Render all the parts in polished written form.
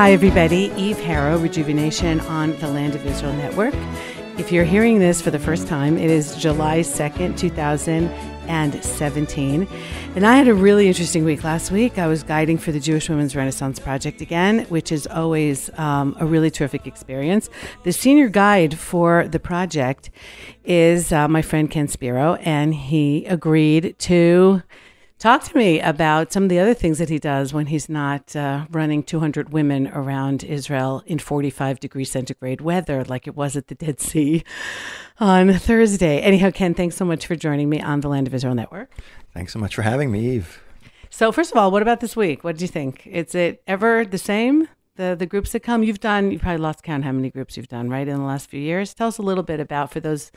Hi, everybody. Eve Harrow, Rejuvenation on the Land of Israel Network. If you're hearing this for the first time, it is July 2nd, 2017. And I had a really interesting week last week. I was guiding for the Jewish Women's Renaissance Project again, which is always a really terrific experience. The senior guide for the project is my friend Ken Spiro, and he agreed to talk to me about some of the other things that he does when he's not running 200 women around Israel in 45 degrees centigrade weather like it was at the Dead Sea on Thursday. Anyhow, Ken, thanks so much for joining me on the Land of Israel Network. Thanks so much for having me, Eve. So first of all, what about this week? What did you think? Is it ever the same? The groups that come, you've probably lost count how many groups you've done, right, in the last few years. Tell us a little bit about, for those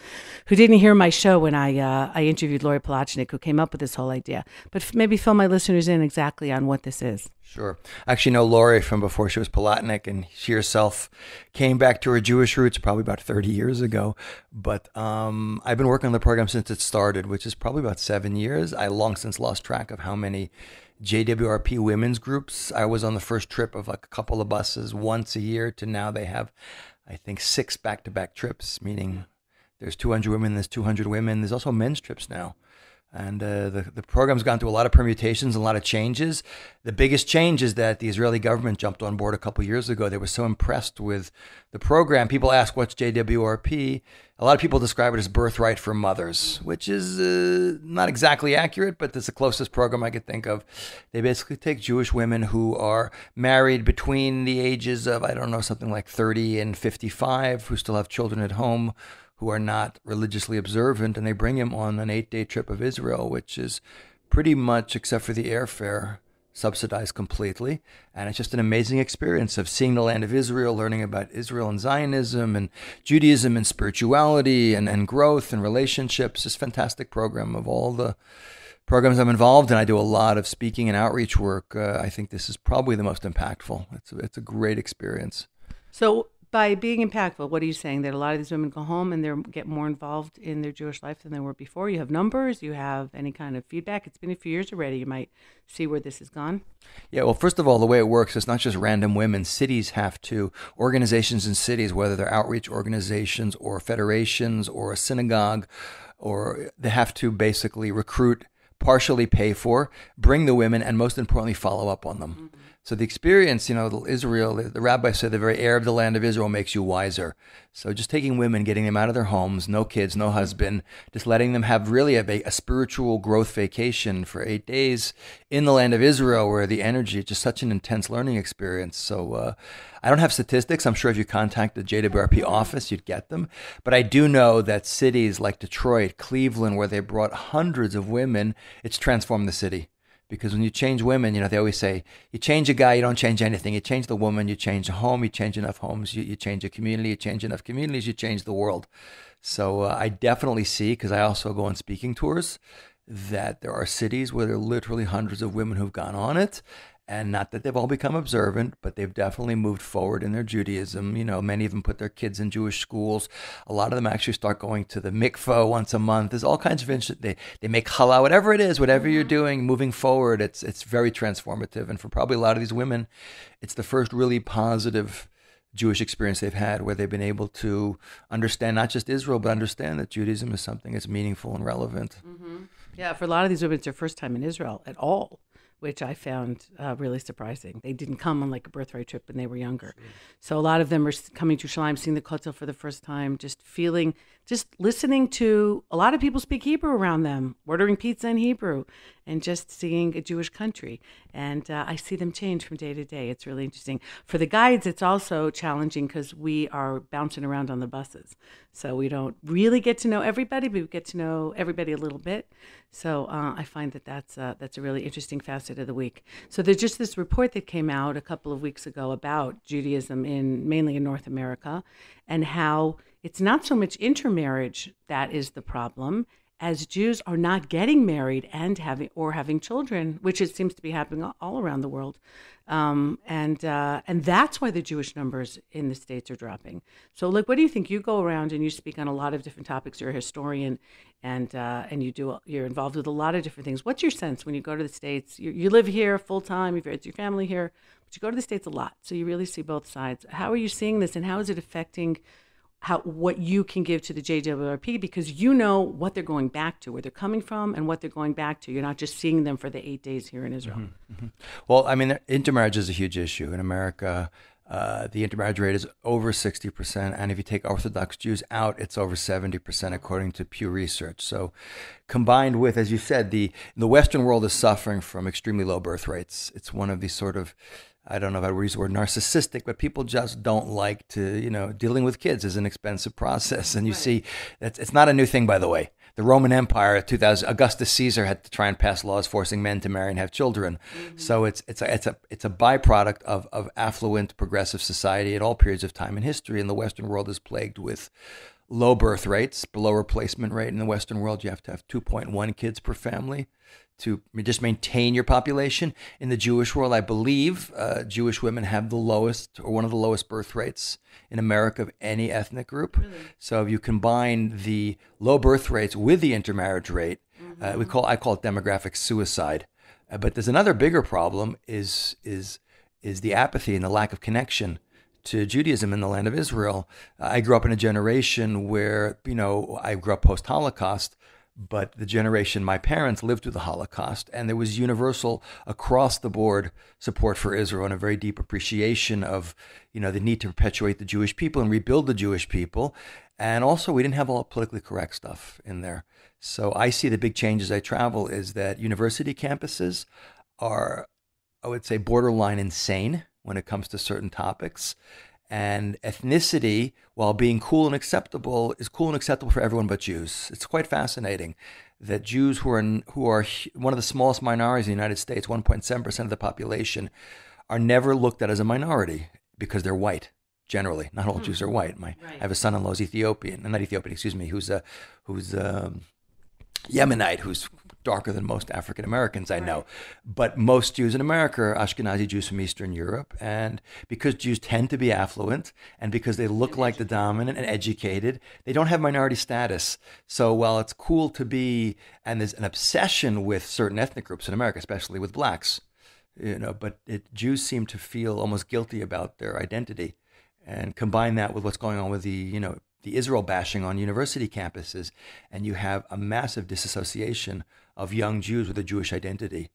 who didn't hear my show when I interviewed Lori Polachnik, who came up with this whole idea. But maybe fill my listeners in exactly on what this is. Sure. I actually know Lori from before she was Polachnik, and she herself came back to her Jewish roots probably about 30 years ago. But I've been working on the program since it started, which is probably about 7 years. I long since lost track of how many JWRP women's groups. I was on the first trip of like a couple of buses once a year to now they have, I think, 6 back-to-back trips, meaning there's 200 women, there's 200 women. There's also men's trips now. And the program's gone through a lot of permutations, a lot of changes. The biggest change is that the Israeli government jumped on board a couple years ago. They were so impressed with the program. People ask, what's JWRP? A lot of people describe it as birthright for mothers, which is not exactly accurate, but it's the closest program I could think of. They basically take Jewish women who are married between the ages of, I don't know, something like 30 and 55, who still have children at home, who are not religiously observant, and they bring him on an 8-day trip of Israel, which is pretty much, except for the airfare, subsidized completely. And it's just an amazing experience of seeing the land of Israel, learning about Israel and Zionism and Judaism and spirituality and growth and relationships. It's a fantastic program. Of all the programs I'm involved in, I do a lot of speaking and outreach work. I think this is probably the most impactful. It's a great experience. So by being impactful, what are you saying? That a lot of these women go home and they get more involved in their Jewish life than they were before? You have numbers? You have any kind of feedback? It's been a few years already. You might see where this has gone. Yeah, well, first of all, the way it works, it's not just random women. Cities have to, organizations in cities, whether they're outreach organizations or federations or a synagogue, or they have to basically recruit, partially pay for, bring the women, and most importantly, follow up on them. Mm-hmm. So the experience, Israel, the rabbi said the very air of the land of Israel makes you wiser. So just taking women, getting them out of their homes, no kids, no husband, just letting them have really a spiritual growth vacation for 8 days in the land of Israel, where the energy is just such an intense learning experience. So I don't have statistics. I'm sure if you contact the JWRP office, you'd get them. But I do know that cities like Detroit, Cleveland, where they brought hundreds of women, it's transformed the city. Because when you change women, they always say, you change a guy, you don't change anything. You change the woman, you change a home, you change enough homes, you change a community, you change enough communities, you change the world. So I definitely see, because I also go on speaking tours, that there are cities where there are literally hundreds of women who've gone on it. And not that they've all become observant, but they've definitely moved forward in their Judaism. Many of them put their kids in Jewish schools. A lot of them actually start going to the mikveh once a month. There's all kinds of interesting. They make challah, whatever it is, whatever you're doing, moving forward. It's very transformative. And for probably a lot of these women, it's the first really positive Jewish experience they've had, where they've been able to understand not just Israel, but understand that Judaism is something that's meaningful and relevant. Mm-hmm. Yeah, for a lot of these women, it's their first time in Israel at all, which I found really surprising. They didn't come on like a birthright trip when they were younger. Sure. So a lot of them are coming to Yerushalayim, seeing the Kotel for the first time, just listening to a lot of people speak Hebrew around them, ordering pizza in Hebrew, and just seeing a Jewish country. And I see them change from day to day. It's really interesting. For the guides, it's also challenging because we are bouncing around on the buses. So we don't really get to know everybody, but we get to know everybody a little bit. So I find that's a really interesting facet of the week. So there's just this report that came out a couple of weeks ago about Judaism mainly in North America, and how it's not so much intermarriage that is the problem as Jews are not getting married and having children, which it seems to be happening all around the world. And that's why the Jewish numbers in the States are dropping. So, like, what do you think? You go around and you speak on a lot of different topics. You're a historian, and you're involved with a lot of different things. What's your sense when you go to the States? You live here full time. You've raised your family here, but you go to the States a lot, so you really see both sides. How are you seeing this, and how is it affecting what you can give to the JWRP, because you know what they're going back to, where they're coming from, and what they're going back to. You're not just seeing them for the 8 days here in Israel. Mm-hmm, mm-hmm. Well, I mean, intermarriage is a huge issue in America. The intermarriage rate is over 60%, and if you take Orthodox Jews out, it's over 70%, according to Pew Research. So, combined with, as you said, the Western world is suffering from extremely low birth rates. It's one of these sort of, I don't know if I would use the word narcissistic, but people just don't like to, dealing with kids is an expensive process. And you see, it's not a new thing, by the way. The Roman Empire, Augustus Caesar had to try and pass laws forcing men to marry and have children. Mm-hmm. So it's a byproduct of affluent progressive society at all periods of time in history. And the Western world is plagued with low birth rates, below replacement rate. In the Western world, you have to have 2.1 kids per family to just maintain your population. In the Jewish world, I believe Jewish women have the lowest, or one of the lowest birth rates in America of any ethnic group. Really? So if you combine the low birth rates with the intermarriage rate, I call it demographic suicide. But there's another bigger problem is the apathy and the lack of connection to Judaism in the land of Israel. I grew up in a generation where, I grew up post-Holocaust, but the generation my parents lived through the Holocaust, and there was universal, across the board support for Israel and a very deep appreciation of, the need to perpetuate the Jewish people and rebuild the Jewish people. And also, we didn't have all politically correct stuff in there. So I see the big change as I travel is that university campuses are, I would say, borderline insane when it comes to certain topics. And ethnicity, while being cool and acceptable, is cool and acceptable for everyone but Jews. It's quite fascinating that Jews who are one of the smallest minorities in the United States, 1.7% of the population, are never looked at as a minority because they're white. Generally, not all Jews are white. I have a son-in-law who's who's Yemenite, who's darker than most African Americans I know. But most Jews in America are Ashkenazi Jews from Eastern Europe. And because Jews tend to be affluent and because they look like the dominant and educated, they don't have minority status. So while it's cool to be, and there's an obsession with certain ethnic groups in America, especially with blacks, but Jews seem to feel almost guilty about their identity. And combine that with what's going on with the Israel bashing on university campuses, and you have a massive disassociation of young Jews with a Jewish identity.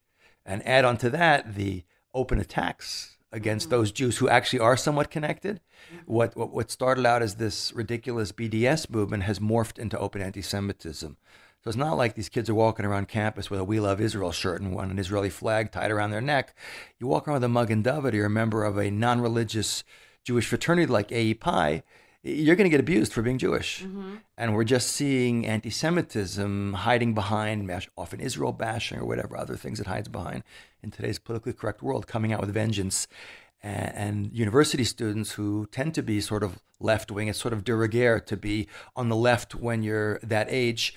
And add on to that the open attacks against those Jews who actually are somewhat connected. What started out as this ridiculous BDS movement has morphed into open anti-Semitism. So it's not like these kids are walking around campus with a We Love Israel shirt and an Israeli flag tied around their neck. You walk around with a Magen David, you're a member of a non-religious Jewish fraternity like AEPI, you're going to get abused for being Jewish. Mm-hmm. And we're just seeing anti-Semitism hiding behind often Israel bashing or whatever other things it hides behind in today's politically correct world, coming out with vengeance. And university students who tend to be sort of left-wing, it's sort of de rigueur to be on the left when you're that age.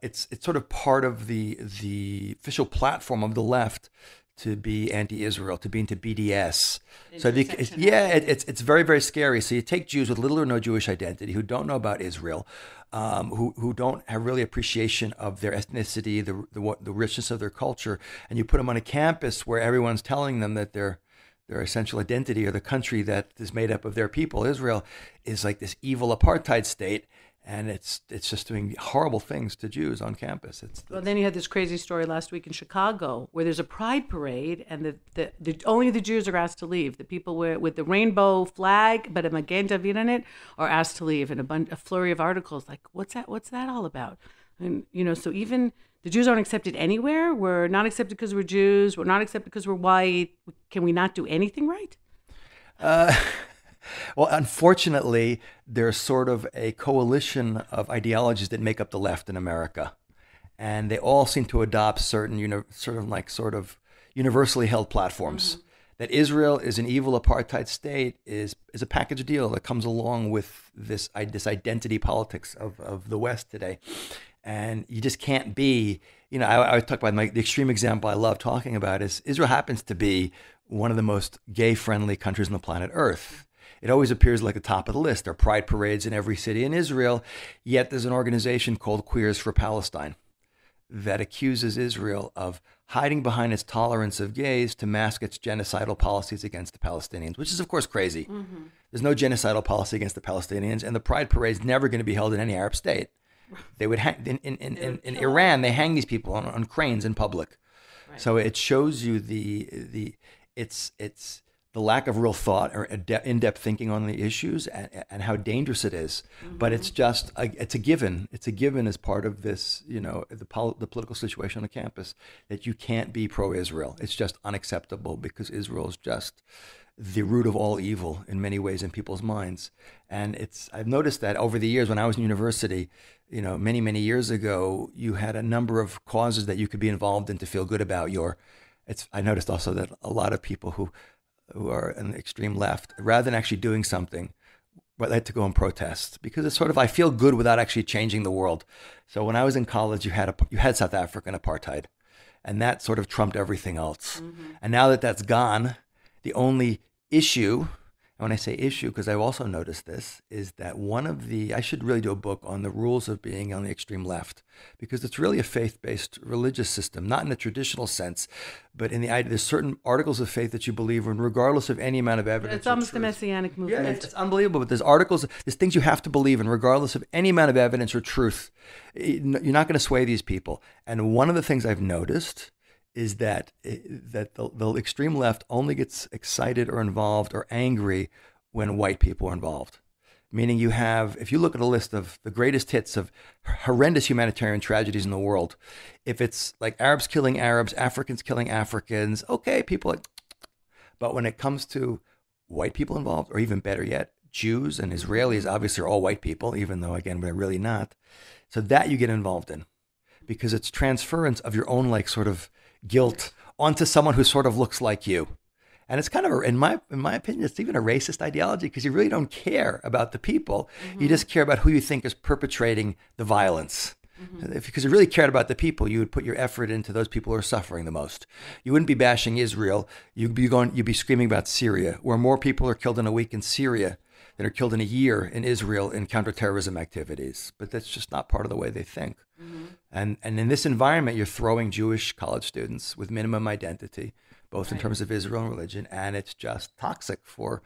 It's sort of part of the official platform of the left to be anti-Israel, to be into BDS. So it's very, very scary. So you take Jews with little or no Jewish identity who don't know about Israel, who don't have really appreciation of their ethnicity, the richness of their culture, and you put them on a campus where everyone's telling them that their essential identity or the country that is made up of their people, Israel, is like this evil apartheid state. And it's just doing horrible things to Jews on campus. Well, then you had this crazy story last week in Chicago where there's a pride parade and only the Jews are asked to leave. The people with the rainbow flag, but a Magen David in it, are asked to leave. And a flurry of articles like, what's that all about? And, so even the Jews aren't accepted anywhere. We're not accepted because we're Jews. We're not accepted because we're white. Can we not do anything right? Well, unfortunately, there's sort of a coalition of ideologies that make up the left in America, and they all seem to adopt certain, sort of universally held platforms. Mm-hmm. That Israel is an evil apartheid state is a package deal that comes along with this identity politics of the West today. And you just can't be, I talk about the extreme example I love talking about is Israel happens to be one of the most gay-friendly countries on the planet Earth. It always appears like the top of the list. There are pride parades in every city in Israel, yet there's an organization called Queers for Palestine that accuses Israel of hiding behind its tolerance of gays to mask its genocidal policies against the Palestinians, which is, of course, crazy. Mm-hmm. There's no genocidal policy against the Palestinians, and the pride parade's never going to be held in any Arab state. They would hang in Iran. They hang these people on cranes in public. Right. So it shows you it's the lack of real thought or in-depth thinking on the issues and how dangerous it is. Mm-hmm. But it's just it's a given. It's a given as part of this, the political situation on the campus that you can't be pro-Israel. It's just unacceptable because Israel is just the root of all evil in many ways in people's minds. And I've noticed that over the years when I was in university, many, many years ago, you had a number of causes that you could be involved in to feel good about I noticed also that a lot of people who are in the extreme left, rather than actually doing something, but they had to go and protest because it's sort of, I feel good without actually changing the world. So when I was in college, you had South African apartheid, and that sort of trumped everything else. Mm-hmm. And now that that's gone, the only issue, and when I say issue, because I've also noticed this, is that I should really do a book on the rules of being on the extreme left, because it's really a faith-based religious system, not in a traditional sense, but in the idea there's certain articles of faith that you believe in, regardless of any amount of evidence. It's almost a messianic movement. Yeah, it's unbelievable, but there's things you have to believe in, regardless of any amount of evidence or truth. You're not going to sway these people. And one of the things I've noticed is that the extreme left only gets excited or involved or angry when white people are involved. Meaning if you look at a list of the greatest hits of horrendous humanitarian tragedies in the world, if it's like Arabs killing Arabs, Africans killing Africans, okay, but when it comes to white people involved, or even better yet, Jews and Israelis obviously are all white people, even though, again, they're really not. So that you get involved in because it's transference of your own sort of guilt onto someone who sort of looks like you. And it's kind of, in my opinion, it's even a racist ideology because you really don't care about the people. Mm-hmm. You just care about who you think is perpetrating the violence. Mm-hmm. Because you really cared about the people, you would put your effort into those people who are suffering the most. You wouldn't be bashing Israel. You'd be screaming about Syria, where more people are killed in a week in Syria than are killed in a year in Israel in counterterrorism activities. But that's just not part of the way they think. Mm-hmm. And in this environment, you're throwing Jewish college students with minimum identity, both in terms of Israel and religion, and it's just toxic for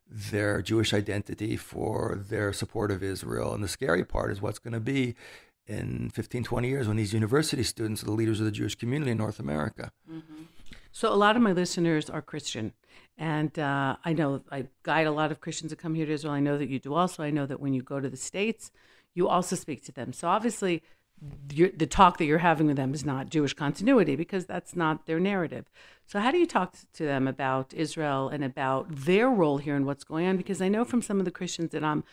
their Jewish identity, for their support of Israel. And the scary part is what's going to be in 15, 20 years when these university students are the leaders of the Jewish community in North America. Mm-hmm. So a lot of my listeners are Christian. And I know I guide a lot of Christians that come here to Israel. I know that you do also. I know that when you go to the States, you also speak to them. So obviously, the talk that you're having with them is not Jewish continuity because that's not their narrative. So how do you talk to them about Israel and about their role here and what's going on? Because I know from some of the Christians that I'm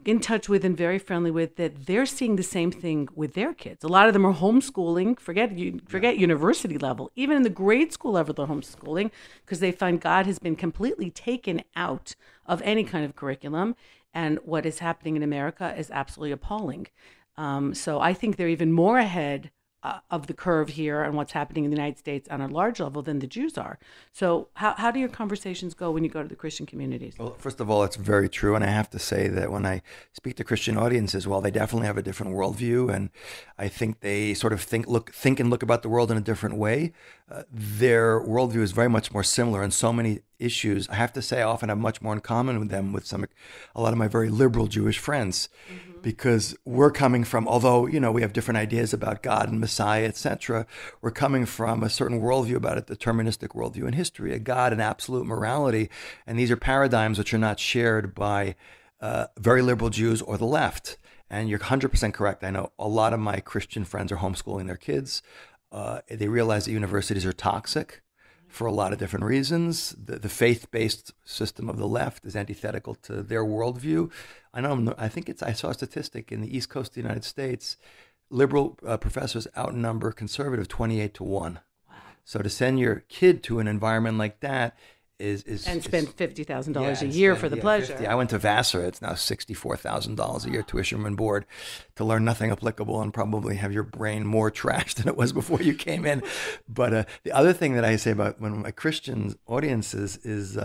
in touch with and very friendly with that they're seeing the same thing with their kids. A lot of them are homeschooling, forget university level. Even in the grade school level, they're homeschooling because they find God has been completely taken out of any kind of curriculum. And what is happening in America is absolutely appalling. So I think they're even more ahead of the curve here on what's happening in the United States on a large level than the Jews are. So how do your conversations go when you go to the Christian communities? Well, first of all, it's very true. And I have to say that when I speak to Christian audiences, well, they definitely have a different worldview. And I think they sort of think and look about the world in a different way. Their worldview is very much more similar in so many issues. I have to say I often have much more in common with them with a lot of my very liberal Jewish friends. Mm-hmm. Because we're coming from, although, we have different ideas about God and Messiah, etc., we're coming from a certain worldview about a deterministic worldview in history, a God and absolute morality. And these are paradigms which are not shared by very liberal Jews or the left. And you're 100% correct. I know a lot of my Christian friends are homeschooling their kids. They realize that universities are toxic for a lot of different reasons. The faith-based system of the left is antithetical to their worldview. I saw a statistic in the East Coast of the United States, liberal professors outnumber conservative 28-1. Wow. So to send your kid to an environment like that, and spend $50,000 a year for the pleasure. 50. I went to Vassar. It's now $64,000 a year tuition and board to learn nothing applicable and probably have your brain more trashed than it was before you came in. But the other thing that I say about when my Christian audiences is,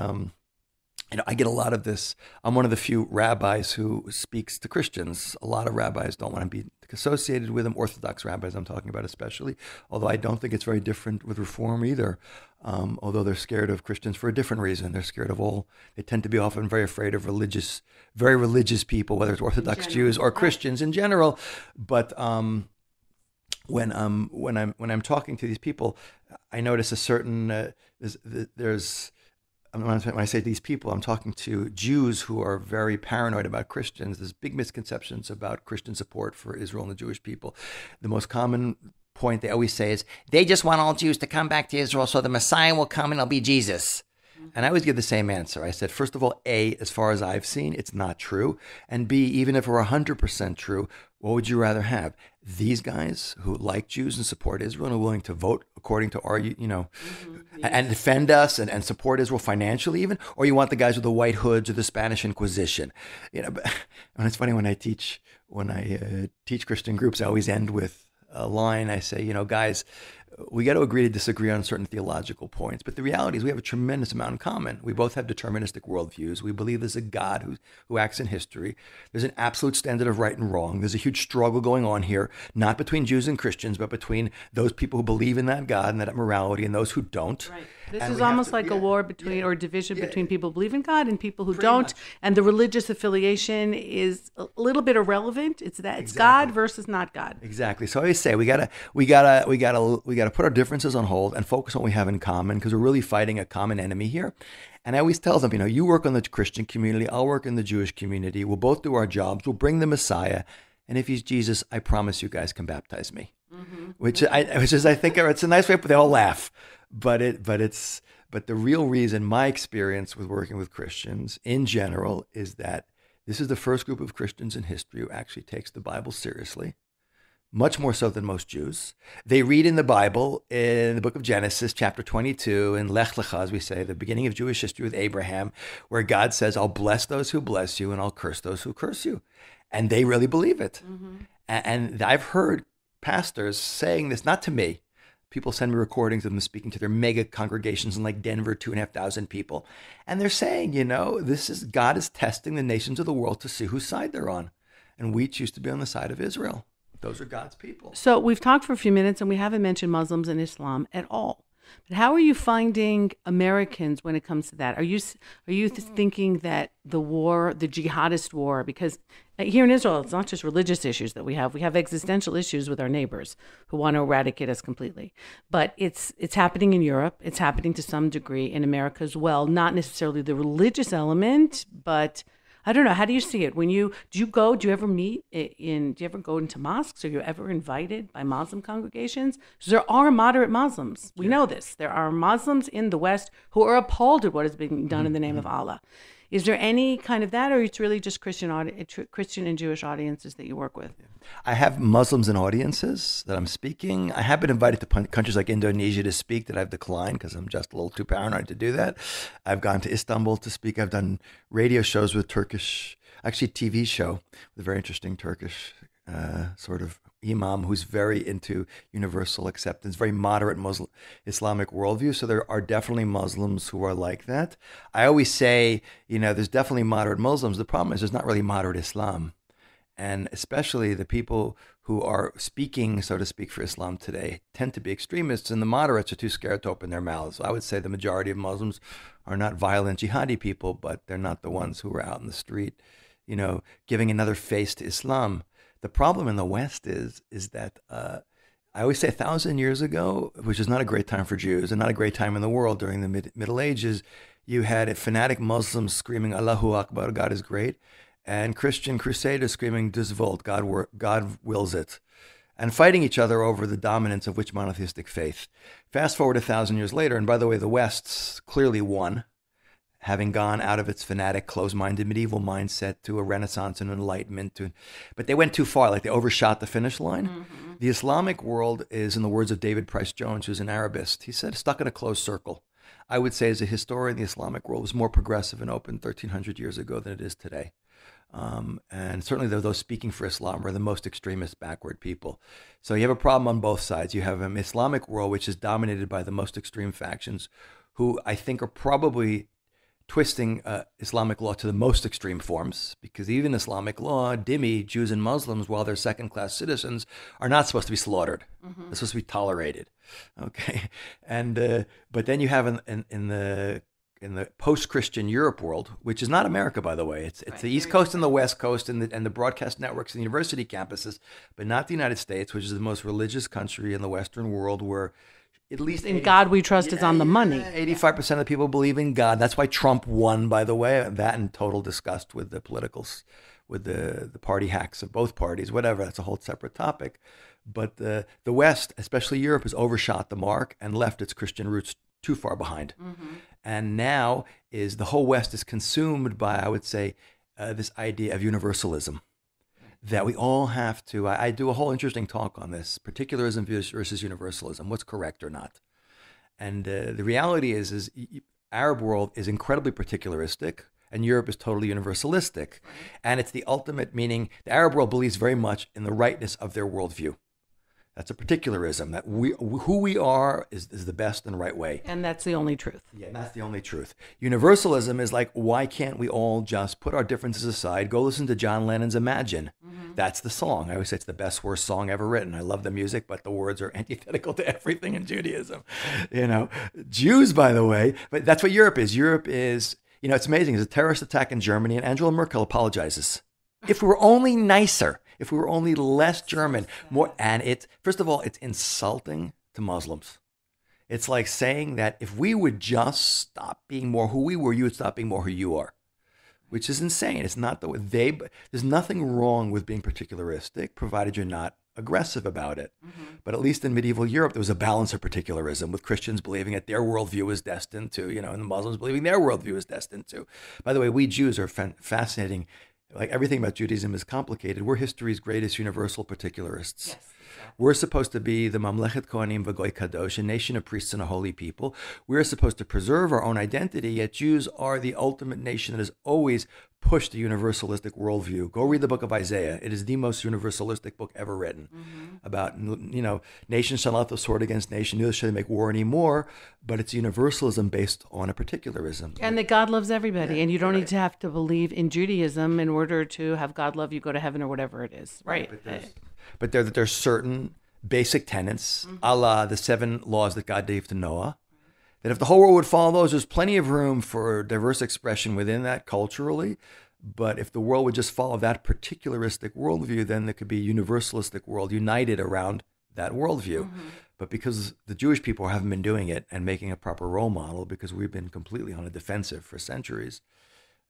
I get a lot of this. I'm one of the few rabbis who speaks to Christians. A lot of rabbis don't want to be associated with them. Orthodox rabbis I'm talking about especially, although I don't think it's very different with Reform either. Although they're scared of Christians for a different reason. They're scared of they tend to be often very afraid of very religious people, whether it's Orthodox Jews or Christians in general. But when I'm talking to these people, I notice a certain when I say these people, I'm talking to Jews who are very paranoid about Christians. There's big misconceptions about Christian support for Israel and the Jewish people. The most common point they always say is, they just want all Jews to come back to Israel so the Messiah will come and it'll be Jesus. And I always give the same answer. I said, first of all, A, as far as I've seen, it's not true. And B, even if it were 100% true, what would you rather have? These guys who like Jews and support Israel and are willing to vote according to our, and defend us and support Israel financially even? Or you want the guys with the white hoods or the Spanish Inquisition? And it's funny when I teach Christian groups, I always end with a line. I say, guys, we got to agree to disagree on certain theological points. But the reality is we have a tremendous amount in common. We both have deterministic worldviews. We believe there's a God who acts in history. There's an absolute standard of right and wrong. There's a huge struggle going on here, not between Jews and Christians, but between those people who believe in that God and that morality and those who don't. Right. This is almost like a war between or division between people who believe in God and people who don't. Much. And the religious affiliation is a little bit irrelevant. It's God versus not God. Exactly. So I always say we gotta put our differences on hold and focus on what we have in common, because we're really fighting a common enemy here. And I always tell them, you work on the Christian community, I'll work in the Jewish community. We'll both do our jobs. We'll bring the Messiah. And if he's Jesus, I promise you guys can baptize me. Mm-hmm. Which I think it's a nice way, but they all laugh. But the real reason, my experience with working with Christians in general, is that this is the first group of Christians in history who actually takes the Bible seriously, much more so than most Jews. They read in the Bible, in the book of Genesis, chapter 22, in Lech Lecha, as we say, the beginning of Jewish history with Abraham, where God says, I'll bless those who bless you and I'll curse those who curse you. And they really believe it. Mm-hmm. And I've heard pastors saying this, not to me. People send me recordings of them speaking to their mega congregations in like Denver, 2,500 people. And they're saying, God is testing the nations of the world to see whose side they're on. And we choose to be on the side of Israel. Those are God's people. So we've talked for a few minutes and we haven't mentioned Muslims and Islam at all. But how are you finding Americans when it comes to that? Are you thinking that the jihadist war, because here in Israel, it's not just religious issues that we have existential issues with our neighbors who want to eradicate us completely. But it's happening in Europe. It's happening to some degree in America as well. Not necessarily the religious element, but I don't know. How do you see it? Do you ever go into mosques? Are you ever invited by Muslim congregations? Because there are moderate Muslims. We know this. There are Muslims in the West who are appalled at what is being done in the name of Allah. Is there any kind of that, or it's really just Christian and Jewish audiences that you work with? I have Muslims in audiences that I'm speaking. I have been invited to countries like Indonesia to speak that I've declined because I'm just a little too paranoid to do that. I've gone to Istanbul to speak. I've done radio shows with TV show with a very interesting Turkish sort of imam who's very into universal acceptance, very moderate Muslim Islamic worldview. So there are definitely Muslims who are like that. I always say, there's definitely moderate Muslims. The problem is there's not really moderate Islam. And especially the people who are speaking, so to speak, for Islam today tend to be extremists, and the moderates are too scared to open their mouths. So I would say the majority of Muslims are not violent jihadi people, but they're not the ones who are out in the street, giving another face to Islam. The problem in the West is that I always say 1,000 years ago, which is not a great time for Jews and not a great time in the world during the Middle Ages, you had fanatic Muslims screaming, Allahu Akbar, God is great, and Christian crusaders screaming, Das Wort, God wills it, and fighting each other over the dominance of which monotheistic faith. Fast forward 1,000 years later, and by the way, the West's clearly won, having gone out of its fanatic, closed-minded medieval mindset to a Renaissance and Enlightenment. But they went too far, like they overshot the finish line. Mm-hmm. The Islamic world is, in the words of David Price Jones, who's an Arabist, he said, stuck in a closed circle. I would say as a historian, the Islamic world was more progressive and open 1,300 years ago than it is today. And certainly those speaking for Islam are the most extremist, backward people. So you have a problem on both sides. You have an Islamic world which is dominated by the most extreme factions who I think are probably twisting Islamic law to the most extreme forms, because even Islamic law, dhimmi, Jews and Muslims, while they're second-class citizens, are not supposed to be slaughtered. Mm-hmm. They're supposed to be tolerated. Okay, and but then you have in the post-Christian Europe world, which is not America, by the way. It's right, the East Coast and the West Coast and the broadcast networks and university campuses, but not the United States, which is the most religious country in the Western world, where at least in God we trust is on the money. 85% of the people believe in God. That's why Trump won, by the way. That and total disgust with the politicals, with the party hacks of both parties, whatever. That's a whole separate topic. But the West, especially Europe, has overshot the mark and left its Christian roots too far behind. Mm-hmm. And now the whole West is consumed by, I would say, this idea of universalism. That we all have to, I do a whole interesting talk on this, particularism versus universalism, what's correct or not. And the reality is Arab world is incredibly particularistic and Europe is totally universalistic. And it's the ultimate meaning, the Arab world believes very much in the rightness of their worldview. That's a particularism, that who we are is the best and right way. And that's the only truth. Yeah, that's the only truth. Universalism is like, why can't we all just put our differences aside, go listen to John Lennon's Imagine? Mm-hmm. That's the song. I always say it's the best, worst song ever written. I love the music, but the words are antithetical to everything in Judaism. Jews, by the way, but that's what Europe is. Europe is, it's amazing. There's a terrorist attack in Germany and Angela Merkel apologizes. If we were only nicer, if we were only less German, more, and first of all, it's insulting to Muslims. It's like saying that if we would just stop being more who we were, you would stop being more who you are, which is insane. It's not the way there's nothing wrong with being particularistic, provided you're not aggressive about it. Mm-hmm. But at least in medieval Europe, there was a balance of particularism, with Christians believing that their worldview is destined to, and the Muslims believing their worldview is destined to. By the way, we Jews are fascinating. Like everything about Judaism is complicated. We're history's greatest universal particularists. Yes, exactly. We're supposed to be the Mamlechet Kohanim V'Goy Kadosh, a nation of priests and a holy people. We're supposed to preserve our own identity, yet Jews are the ultimate nation that has always pushed the universalistic worldview. Go read the book of Isaiah. It is the most universalistic book ever written. Mm-hmm. About, nation shall not throw sword against nation, neither shall they make war anymore. But it's universalism based on a particularism. And that God loves everybody. Yeah, and you don't need to have to believe in Judaism in order to have God love you, go to heaven, or whatever it is. Right. But there's certain basic tenets, mm-hmm. a la the 7 laws that God gave to Noah, that if the whole world would follow those, there's plenty of room for diverse expression within that culturally. But if the world would just follow that particularistic worldview, then there could be a universalistic world united around that worldview. Mm-hmm. But because the Jewish people haven't been doing it and making a proper role model, because we've been completely on a defensive for centuries,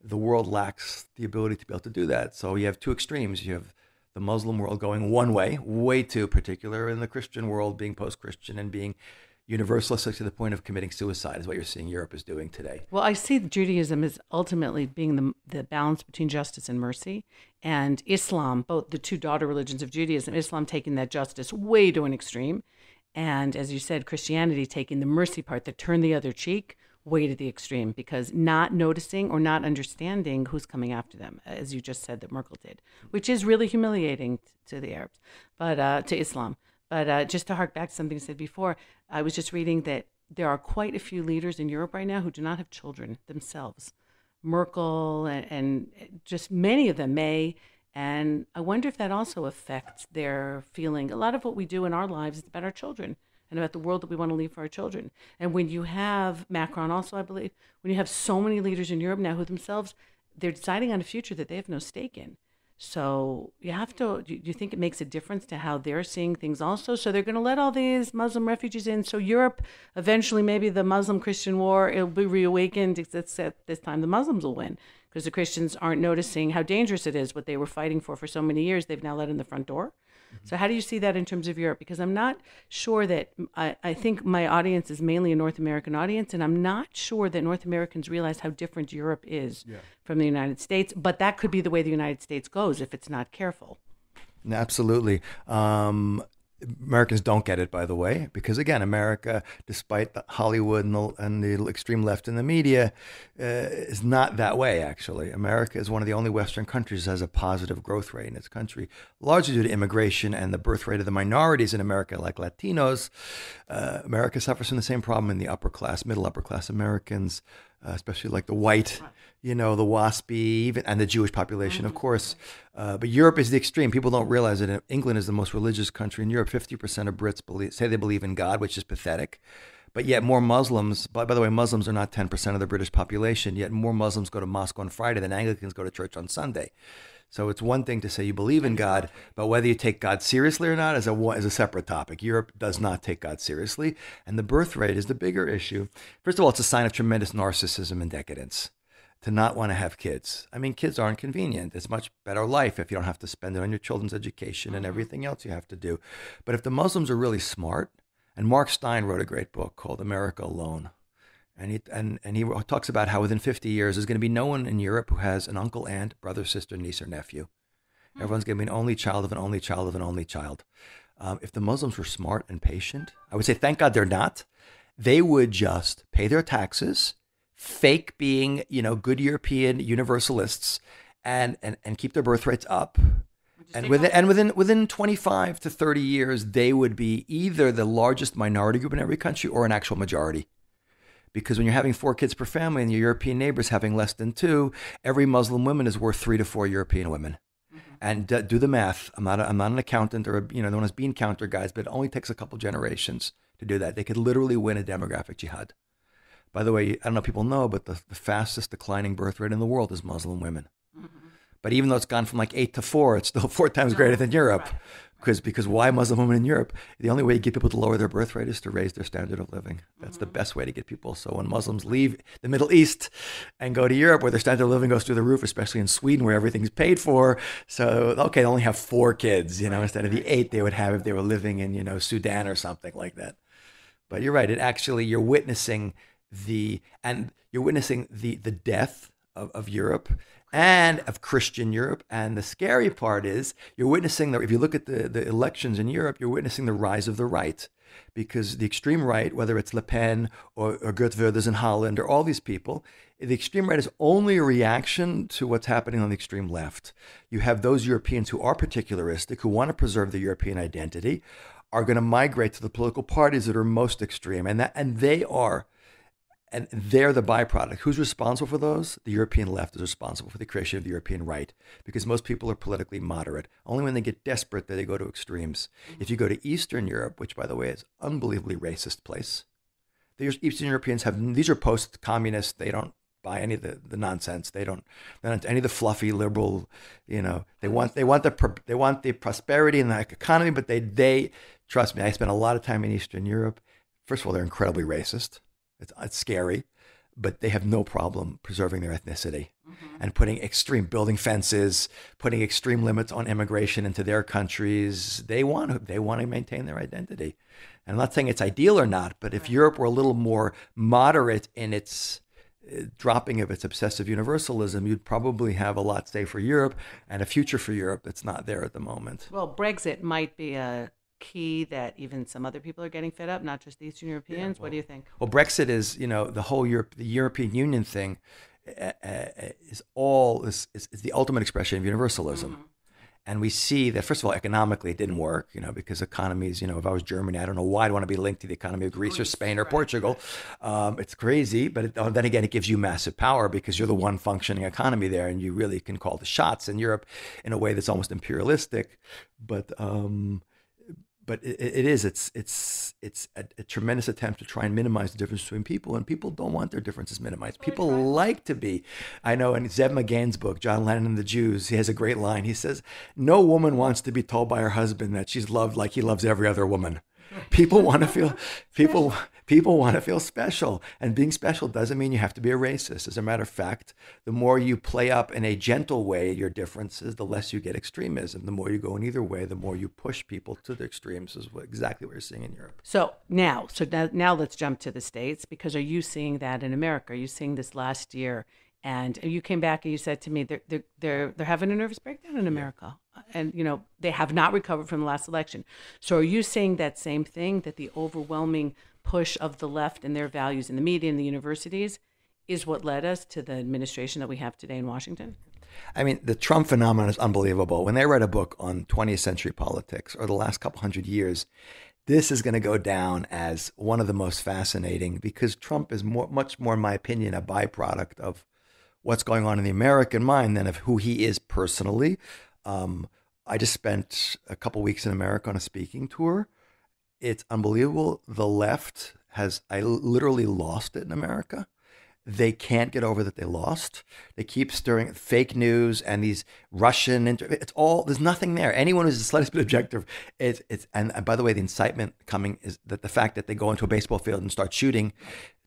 the world lacks the ability to be able to do that. So you have two extremes. You have the Muslim world going one way too particular, and the Christian world being post-Christian and being universalistic to the point of committing suicide, is what you're seeing Europe is doing today. Well, I see Judaism as ultimately being the balance between justice and mercy, and Islam, both the two daughter religions of Judaism, Islam taking that justice way to an extreme, and as you said, Christianity taking the mercy part, that turn the other cheek, way to the extreme, because not noticing or not understanding who's coming after them, as you just said that Merkel did, which is really humiliating to the Arabs, but to Islam. But just to hark back to something you said before, I was just reading that there are quite a few leaders in Europe right now who do not have children themselves. Merkel and just many of them may. And I wonder if that also affects their feeling. A lot of what we do in our lives is about our children and about the world that we want to leave for our children. And when you have Macron also, I believe, when you have so many leaders in Europe now who themselves, they're deciding on a future that they have no stake in. So you have to, do you think it makes a difference to how they're seeing things also? So they're going to let all these Muslim refugees in. So Europe, eventually maybe the Muslim-Christian war, it'll be reawakened, except this time the Muslims will win. Because the Christians aren't noticing how dangerous it is, what they were fighting for so many years, they've now let in the front door. Mm-hmm. So how do you see that in terms of Europe? Because I'm not sure that, I think my audience is mainly a North American audience, and I'm not sure that North Americans realize how different Europe is from the United States, but that could be the way the United States goes if it's not careful. Absolutely. Americans don't get it, by the way, because again, America, despite the Hollywood and the extreme left in the media, is not that way. Actually, America is one of the only Western countries that has a positive growth rate in its country, largely due to immigration and the birth rate of the minorities in America, like Latinos. America suffers from the same problem in the upper class, middle upper class Americans, especially like the white, the WASPy, even, and the Jewish population, of course. But Europe is the extreme. People don't realize it. England is the most religious country in Europe. 50% of Brits say they believe in God, which is pathetic. But yet more Muslims, by the way, Muslims are not 10% of the British population, yet more Muslims go to mosque on Friday than Anglicans go to church on Sunday. So it's one thing to say you believe in God, but whether you take God seriously or not is a separate topic. Europe does not take God seriously, and the birth rate is the bigger issue. First of all, it's a sign of tremendous narcissism and decadence to not want to have kids. I mean, kids aren't convenient. It's much better life if you don't have to spend it on your children's education and everything else you have to do. But if the Muslims are really smart, and Mark Stein wrote a great book called America Alone, and he talks about how within 50 years there's going to be no one in Europe who has an uncle, aunt, brother, sister, niece, or nephew. Everyone's going to be an only child of an only child of an only child. If the Muslims were smart and patient, I would say, thank God they're not. They would just pay their taxes, fake being, good European universalists, and keep their birth rates up. And within 25 to 30 years, they would be either the largest minority group in every country or an actual majority. Because when you're having 4 kids per family and your European neighbors having less than 2, every Muslim woman is worth 3 to 4 European women. And do the math. I'm not an accountant or known as bean counter guys, but it only takes a couple generations to do that. They could literally win a demographic jihad. By the way, I don't know if people know, but the fastest declining birth rate in the world is Muslim women. But even though it's gone from like 8 to 4, it's still 4 times greater than Europe. Because why Muslim women in Europe? The only way you get people to lower their birth rate is to raise their standard of living. That's the best way to get people. So when Muslims leave the Middle East and go to Europe, where their standard of living goes through the roof, especially in Sweden, where everything's paid for. So, okay, they only have 4 kids, instead of the 8 they would have if they were living in, Sudan or something like that. But you're right. You're witnessing the death of Europe and of Christian Europe. And the scary part is you're witnessing, if you look at the elections in Europe, you're witnessing the rise of the right. Because the extreme right, whether it's Le Pen or Geert Wilders in Holland or all these people, the extreme right is only a reaction to what's happening on the extreme left. You have those Europeans who are particularistic, who want to preserve the European identity, are going to migrate to the political parties that are most extreme. And they're the byproduct. Who's responsible for those? The European left is responsible for the creation of the European right, because most people are politically moderate. Only when they get desperate do they go to extremes. If you go to Eastern Europe, which, by the way, is an unbelievably racist place, the Eastern Europeans these are post-communist. They don't buy any of the nonsense. They don't any of the fluffy liberal. They want the prosperity and the economy, but they trust me. I spent a lot of time in Eastern Europe. First of all, they're incredibly racist. It's scary, but they have no problem preserving their ethnicity and building fences, putting extreme limits on immigration into their countries. They want to maintain their identity. And I'm not saying it's ideal or not, but if Europe were a little more moderate in its dropping of its obsessive universalism, you'd probably have a lot safer Europe and a future for Europe that's not there at the moment. Well, Brexit might be a key that even some other people are getting fed up, not just the Eastern Europeans. What do you think? Well, Brexit is, the whole the European Union thing is the ultimate expression of universalism. And we see that, first of all, economically it didn't work, because economies, if I was Germany, I don't know why I'd want to be linked to the economy of Greece or Spain or Portugal. It's crazy, but then again, it gives you massive power because you're the one functioning economy there, and you really can call the shots in Europe in a way that's almost imperialistic. But it's a tremendous attempt to try and minimize the difference between people, and people don't want their differences minimized. People like to be. I know in Zev McGain's book, John Lennon and the Jews, he has a great line. He says, "No woman wants to be told by her husband that she's loved like he loves every other woman." People want to feel special, and being special doesn't mean you have to be a racist. As a matter of fact, the more you play up in a gentle way your differences, the less you get extremism. The more you go in either way, the more you push people to the extremes, is exactly what you're seeing in Europe. So now let's jump to the States, because are you seeing that in America? Are you seeing this last year And you came back and you said to me, they're having a nervous breakdown in America. And, they have not recovered from the last election. So are you saying that same thing, that the overwhelming push of the left and their values in the media and the universities is what led us to the administration that we have today in Washington? I mean, the Trump phenomenon is unbelievable. When they write a book on 20th century politics or the last couple hundred years, this is going to go down as one of the most fascinating, because Trump is much more, in my opinion, a byproduct of what's going on in the American mind than of who he is personally. I just spent a couple weeks in America on a speaking tour. It's unbelievable. The left I literally lost it in America. They can't get over that they lost. They keep stirring fake news and these Russian, there's nothing there. Anyone who's the slightest bit objective, and by the way, the incitement coming is that the fact that they go into a baseball field and start shooting.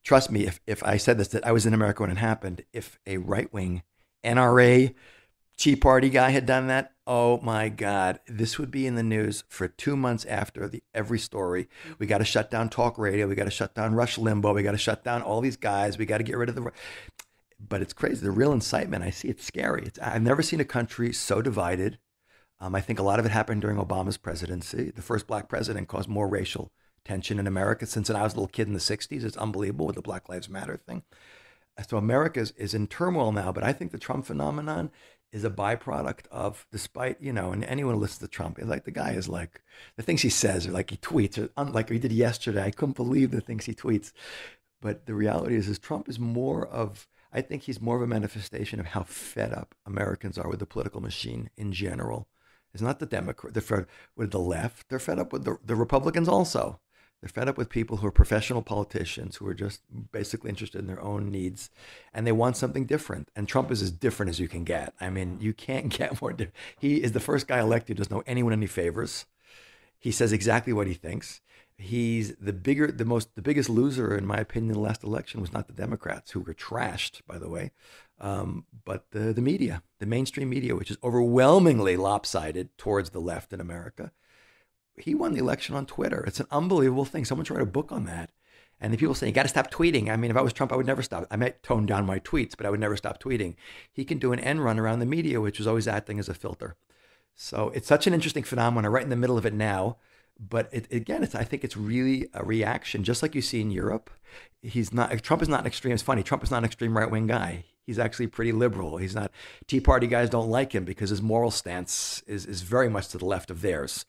Trust me, if I said this, that I was in America when it happened, if a right-wing NRA Tea Party guy had done that, oh my God, this would be in the news for 2 months after every story. We got to shut down talk radio. We got to shut down Rush Limbaugh. We got to shut down all these guys. We got to get rid of but it's crazy. The real incitement, I see, it's scary. I've never seen a country so divided. I think a lot of it happened during Obama's presidency. The first black president caused more racial tension in America since I was a little kid in the 60s. It's unbelievable with the Black Lives Matter thing. So America is in turmoil now, but I think the Trump phenomenon is a byproduct of, despite, and anyone who listens to Trump, like the guy is like, the things he says, or like he tweets, or like he did yesterday, I couldn't believe the things he tweets. But the reality is Trump is I think he's more of a manifestation of how fed up Americans are with the political machine in general. It's not the Democrat, they're fed with the left, they're fed up with the Republicans also. They're fed up with people who are professional politicians who are just basically interested in their own needs, and they want something different. And Trump is as different as you can get. I mean, you can't get more different. He is the first guy elected who doesn't owe anyone any favors. He says exactly what he thinks. He's the biggest loser, in my opinion, in the last election was not the Democrats, who were trashed, by the way, but the media, the mainstream media, which is overwhelmingly lopsided towards the left in America. He won the election on Twitter. It's an unbelievable thing. Someone should write a book on that. And the people saying, you got to stop tweeting. I mean, if I was Trump, I would never stop. I might tone down my tweets, but I would never stop tweeting. He can do an end run around the media, which was always acting as a filter. So it's such an interesting phenomenon. Right in the middle of it now. But I think it's really a reaction, just like you see in Europe. Trump is not an extreme. It's funny. Trump is not an extreme right-wing guy. He's actually pretty liberal. He's not. Tea Party guys don't like him because his moral stance is very much to the left of theirs.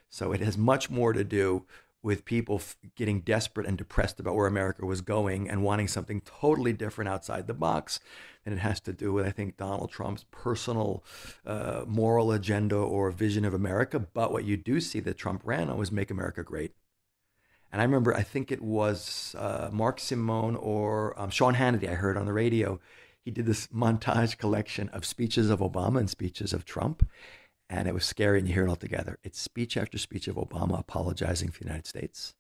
So it has much more to do with people getting desperate and depressed about where America was going and wanting something totally different outside the box than it has to do with, I think, Donald Trump's personal moral agenda or vision of America. But what you do see that Trump ran on was Make America Great. And I remember, I think it was Mark Simone or Sean Hannity, I heard on the radio. He did this montage collection of speeches of Obama and speeches of Trump. And it was scary, and you hear it all together. It's speech after speech of Obama apologizing for the United States.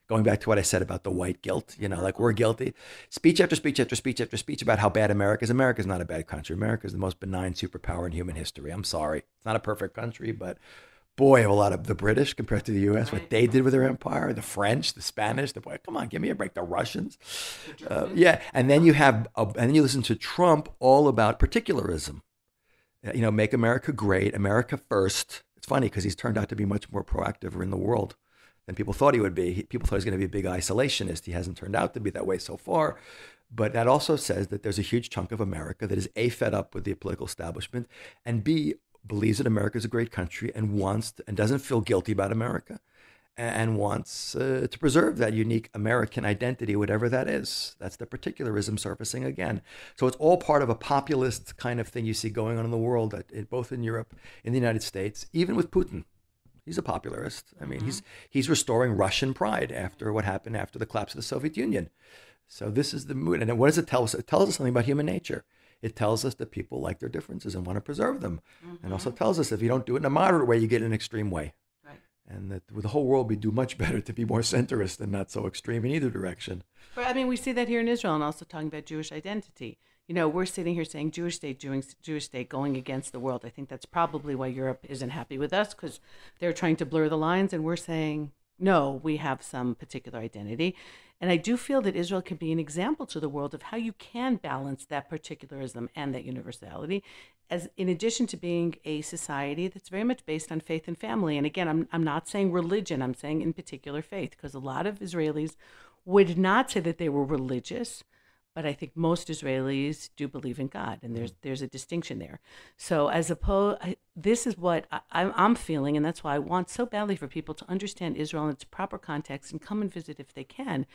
Going back to what I said about the white guilt, like we're guilty. Speech after speech after speech after speech about how bad America is. America is not a bad country. America is the most benign superpower in human history. I'm sorry. It's not a perfect country, but boy, a lot of the British compared to the U.S., what they did with their empire, the French, the Spanish, come on, give me a break, the Russians. And then you listen to Trump all about particularism. Make America great, America first. It's funny because he's turned out to be much more proactive in the world than people thought he would be. People thought he was going to be a big isolationist. He hasn't turned out to be that way so far. But that also says that there's a huge chunk of America that is A, fed up with the political establishment, and B, believes that America is a great country and doesn't feel guilty about America, and wants to preserve that unique American identity, whatever that is. That's the particularism surfacing again. So it's all part of a populist kind of thing you see going on in the world, both in Europe, in the United States, even with Putin. He's a popularist. I mean, he's restoring Russian pride after what happened after the collapse of the Soviet Union. So this is the mood. And what does it tell us? It tells us something about human nature. It tells us that people like their differences and want to preserve them. And also tells us if you don't do it in a moderate way, you get in an extreme way. And that with the whole world, we do much better to be more centrist and not so extreme in either direction. But I mean, we see that here in Israel, and also talking about Jewish identity. We're sitting here saying Jewish state going against the world. I think that's probably why Europe isn't happy with us, because they're trying to blur the lines, and we're saying no, we have some particular identity. And I do feel that Israel can be an example to the world of how you can balance that particularism and that universality, as in addition to being a society that's very much based on faith and family. And again, I'm not saying religion, I'm saying in particular faith, because a lot of Israelis would not say that they were religious, but I think most Israelis do believe in God, and there's a distinction there. So as opposed, this is what I'm feeling, and that's why I want so badly for people to understand Israel in its proper context and come and visit if they can,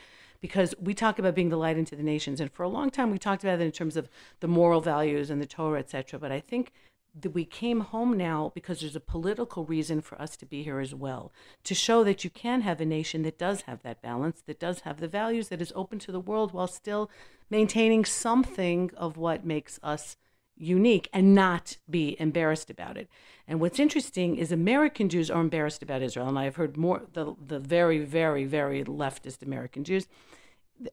because we talk about being the light into the nations, and for a long time we talked about it in terms of the moral values and the Torah, etc. But I think that we came home now because there's a political reason for us to be here as well, to show that you can have a nation that does have that balance, that does have the values, that is open to the world while still maintaining something of what makes us unique and not be embarrassed about it. And what's interesting is American Jews are embarrassed about Israel, and I've heard more, the very, very, very leftist American Jews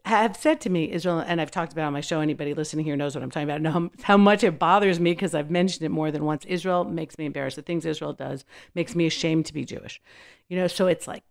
have said to me, Israel, and I've talked about it on my show, anybody listening here knows what I'm talking about, know how much it bothers me because I've mentioned it more than once. Israel makes me embarrassed. The things Israel does makes me ashamed to be Jewish. So it's like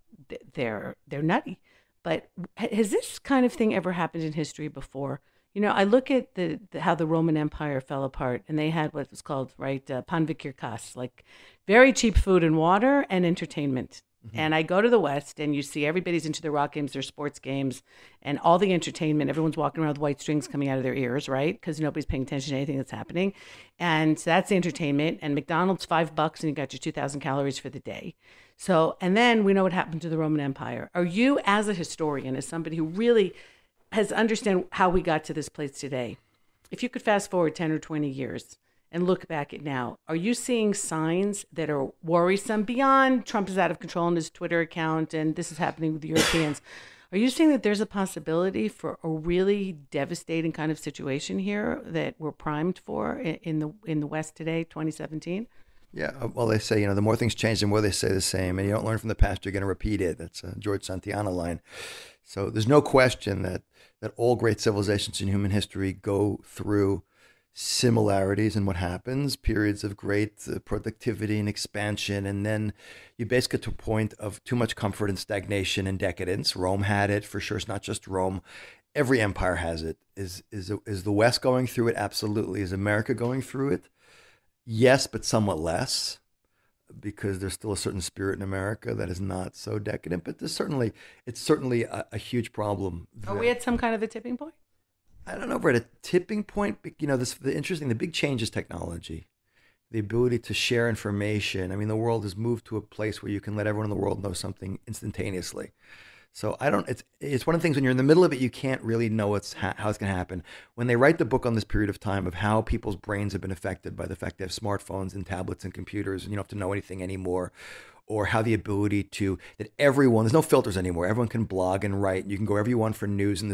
they're nutty. But has this kind of thing ever happened in history before? I look at how the Roman Empire fell apart, and they had what was called, pan vikirkas, like very cheap food and water and entertainment. And I go to the West, and you see everybody's into their rock games, their sports games, and all the entertainment. Everyone's walking around with white strings coming out of their ears, right? Because nobody's paying attention to anything that's happening. And so that's the entertainment. And McDonald's, $5, and you got your 2,000 calories for the day. So, and then we know what happened to the Roman Empire. Are you, as a historian, as somebody who really has understand how we got to this place today, if you could fast forward 10 or 20 years and look back at now, are you seeing signs that are worrisome beyond Trump is out of control in his Twitter account and this is happening with the Europeans? Are you seeing that there's a possibility for a really devastating kind of situation here that we're primed for in the West today, 2017? Yeah, well, they say, the more things change, the more they say the same. And you don't learn from the past, you're going to repeat it. That's a George Santayana line. So there's no question that all great civilizations in human history go through similarities in what happens, periods of great productivity and expansion, and then you basically get to a point of too much comfort and stagnation and decadence. Rome had it, for sure. It's not just Rome. Every empire has it. Is the West going through it? Absolutely. Is America going through it? Yes, but somewhat less, because there's still a certain spirit in America that is not so decadent. But it's certainly a huge problem. Are we at some kind of a tipping point? I don't know if we're at a tipping point, but the big change is technology, the ability to share information. I mean, the world has moved to a place where you can let everyone in the world know something instantaneously. So it's one of the things when you're in the middle of it, you can't really know how it's going to happen. When they write the book on this period of time of how people's brains have been affected by the fact they have smartphones and tablets and computers and you don't have to know anything anymore, or how the ability that there's no filters anymore. Everyone can blog and write. You can go wherever you want for news, and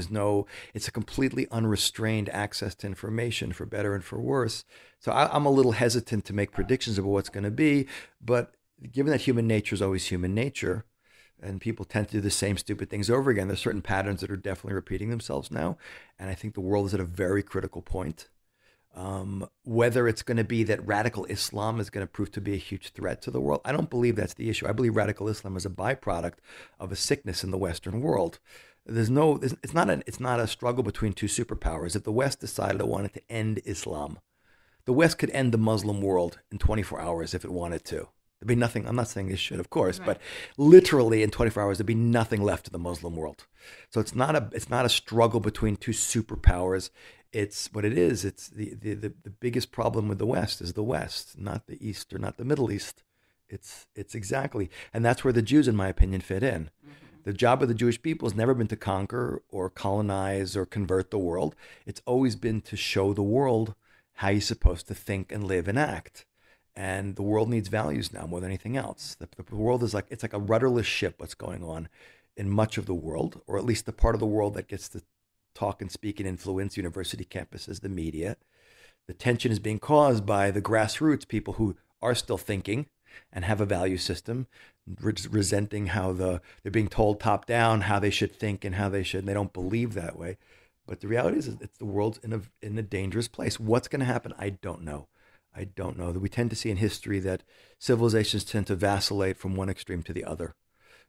it's a completely unrestrained access to information, for better and for worse. So I'm a little hesitant to make predictions about what's going to be, but given that human nature is always human nature, and people tend to do the same stupid things over again, there's certain patterns that are definitely repeating themselves now, and I think the world is at a very critical point. Whether it's going to be that radical Islam is going to prove to be a huge threat to the world, I don't believe that's the issue. I believe radical Islam is a byproduct of a sickness in the Western world. It's not a struggle between two superpowers. If the West decided it wanted to end Islam, the West could end the Muslim world in 24 hours if it wanted to. There'd be nothing. I'm not saying it should, of course, right. But literally in 24 hours, there'd be nothing left of the Muslim world. So it's not a struggle between two superpowers. It's what it is. It's the biggest problem with the West is the West, not the East or not the Middle East. It's exactly, and that's where the Jews, in my opinion, fit in. Mm-hmm. The job of the Jewish people has never been to conquer or colonize or convert the world. It's always been to show the world how you're supposed to think and live and act. And the world needs values now more than anything else. The world is it's like a rudderless ship, what's going on in much of the world, or at least the part of the world that gets to talk and speak and influence university campuses, the media. The tension is being caused by the grassroots people who are still thinking and have a value system, resenting how they're being told top down how they should think and they don't believe that way. But the reality is the world's in a dangerous place. What's going to happen? I don't know. We tend to see in history that civilizations tend to vacillate from one extreme to the other.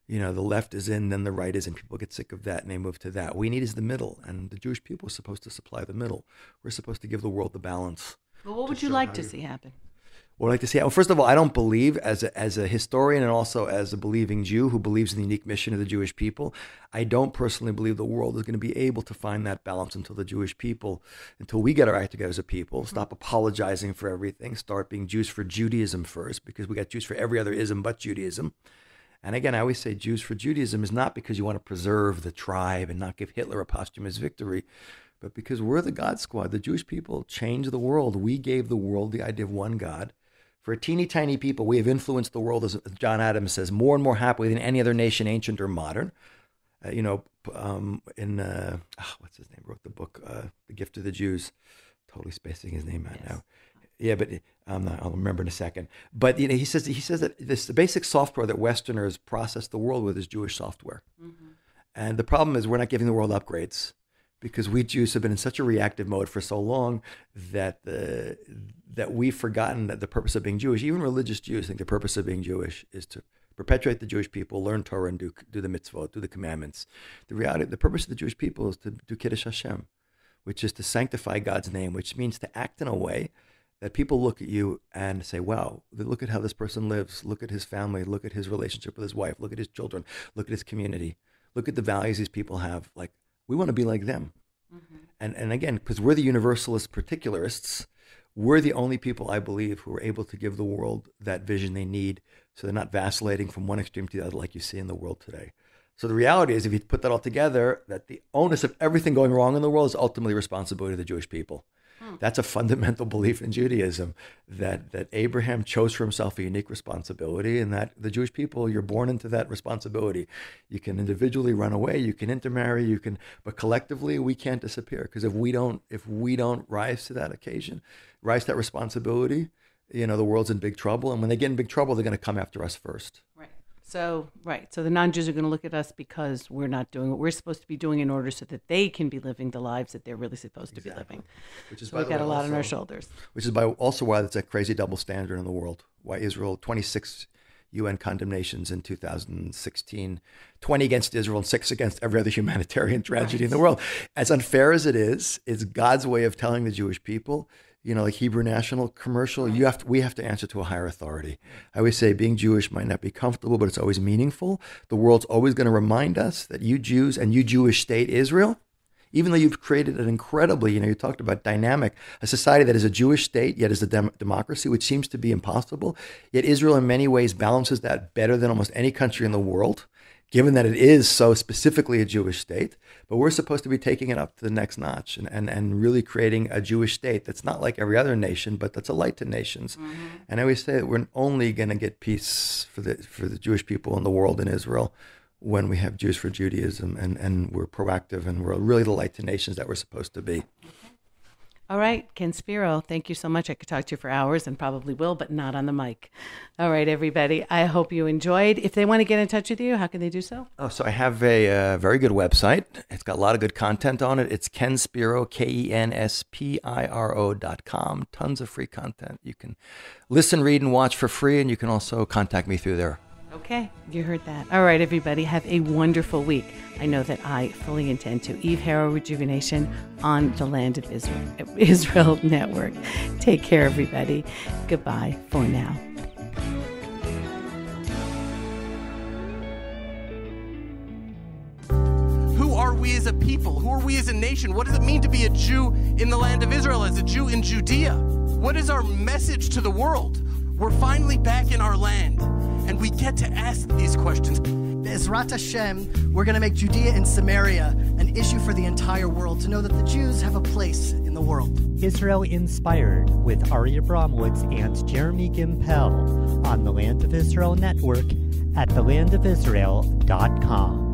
The left is in, then the right is in. People get sick of that and they move to that. What we need is the middle, and the Jewish people are supposed to supply the middle. We're supposed to give the world the balance. Well, what would you like to see happen? What I'd like to see, well, first of all, I don't believe, as a historian and also as a believing Jew who believes in the unique mission of the Jewish people, I don't personally believe the world is going to be able to find that balance until we get our act together as a people, stop apologizing for everything, start being Jews for Judaism first, because we got Jews for every other ism but Judaism. And again, I always say Jews for Judaism is not because you want to preserve the tribe and not give Hitler a posthumous victory, but because we're the God Squad. The Jewish people changed the world. We gave the world the idea of one God. For a teeny tiny people, we have influenced the world, as John Adams says, more and more happily than any other nation, ancient or modern. What's his name? Wrote the book, The Gift of the Jews. Totally spacing his name out now. Yeah, but I'll remember in a second. But he says that the basic software that Westerners process the world with is Jewish software. Mm-hmm. And the problem is we're not giving the world upgrades, because we Jews have been in such a reactive mode for so long that we've forgotten that the purpose of being Jewish, even religious Jews think the purpose of being Jewish is to perpetuate the Jewish people, learn Torah, and do the mitzvot, do the commandments. The purpose of the Jewish people is to do Kiddush Hashem, which is to sanctify God's name, which means to act in a way that people look at you and say, wow, look at how this person lives, look at his family, look at his relationship with his wife, look at his children, look at his community, look at the values these people have. Like, we want to be like them. Mm-hmm. And again, because we're the universalist particularists, we're the only people, I believe, who are able to give the world that vision they need, so they're not vacillating from one extreme to the other like you see in the world today. So the reality is, if you put that all together, that the onus of everything going wrong in the world is ultimately responsibility of the Jewish people. That's a fundamental belief in Judaism, that Abraham chose for himself a unique responsibility, and that the Jewish people, you're born into that responsibility. You can individually run away, you can intermarry, but collectively we can't disappear, because if we don't rise to that occasion, rise to that responsibility, the world's in big trouble, and when they get in big trouble, they're going to come after us first. Right. So the non-Jews are going to look at us because we're not doing what we're supposed to be doing in order so that they can be living the lives that they're really supposed to be living. Which is so we've got a lot on our shoulders. Which is also why that's a crazy double standard in the world. Why Israel, 26 UN condemnations in 2016, 20 against Israel and 6 against every other humanitarian tragedy in the world. As unfair as it is, it's God's way of telling the Jewish people, like Hebrew National commercial, we have to answer to a higher authority. I always say being Jewish might not be comfortable, but it's always meaningful. The world's always going to remind us that you Jews and you Jewish state Israel, even though you've created an incredibly, you talked about dynamic, a society that is a Jewish state, yet is a democracy, which seems to be impossible. Yet Israel in many ways balances that better than almost any country in the world, given that it is so specifically a Jewish state. But we're supposed to be taking it up to the next notch and really creating a Jewish state that's not like every other nation, but that's a light to nations. Mm-hmm. And I always say that we're only going to get peace for the Jewish people in the world in Israel when we have Jews for Judaism and we're proactive and we're really the light to nations that we're supposed to be. All right, Ken Spiro, thank you so much. I could talk to you for hours and probably will, but not on the mic. All right, everybody, I hope you enjoyed. If they want to get in touch with you, how can they do so? So I have a very good website. It's got a lot of good content on it. It's Ken Spiro, KenSpiro.com. Tons of free content. You can listen, read, and watch for free, and you can also contact me through there. Okay, you heard that. All right, everybody, have a wonderful week. I know that I fully intend to. Eve Harrow Rejuvenation on the Land of Israel Network. Take care, everybody. Goodbye for now. Who are we as a people? Who are we as a nation? What does it mean to be a Jew in the land of Israel, as a Jew in Judea? What is our message to the world? We're finally back in our land, and we get to ask these questions. Be'ezrat Hashem, we're going to make Judea and Samaria an issue for the entire world, to know that the Jews have a place in the world. Israel Inspired with Ari Abramowitz and Jeremy Gimpel on the Land of Israel Network at thelandofisrael.com.